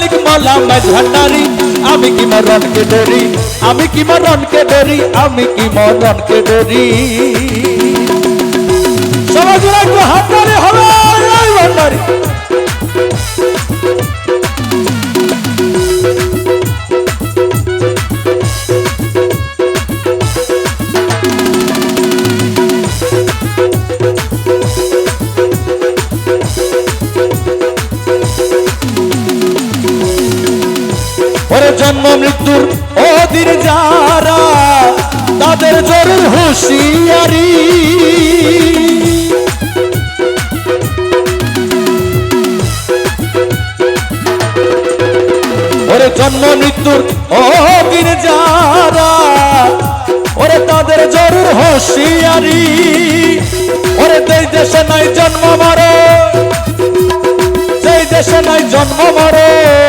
মালিক মৌলা মাঝারি আমি কি মরণকে ডরি আমি কি মরণকে ডরি আমি কি মরণকে ডরি সবাই জোরে একটু হাত তালি হবে এই ভান্ডারি ওরে জন্ম মৃত্যুর অধীর যারা তাদের জরুর হুঁশিয়ারি ওরে জন্ম মৃত্যুর অধীর যারা ওরে তাদের জরুর হুঁশিয়ারি ওরে যেই দেশে নাই জন্ম মরণ যেই দেশে নাই জন্ম মরণ